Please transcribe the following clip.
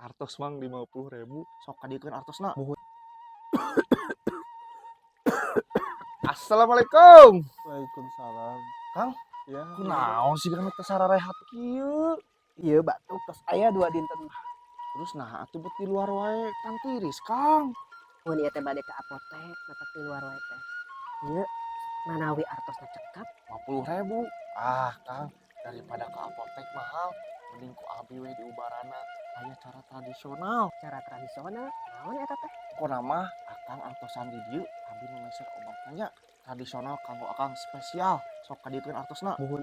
artos mang 50.000 sok kadikeun artosna. Assalamualaikum. Waalaikumsalam. Kang, Ya, kunaon sih kan teu sararehat kieu? iya batuk tos aya 2 dinten. Terus nah atuh bet di luar wae kan tiris, Kang. Mun ieu teh bade ka apotek, netek di luar wae teh. Ieu manawi artosna cekap, 50.000. Ah, Kang, daripada ke apotek mahal, mending ku abi we di ubarana. Aya cara tradisional. cara tradisional, naon eta teh? Pokona mah akang artosan di dieu, abi nu meser obatnya tradisional kanggo akang spesial. Sok kadikeun artosna. Muhun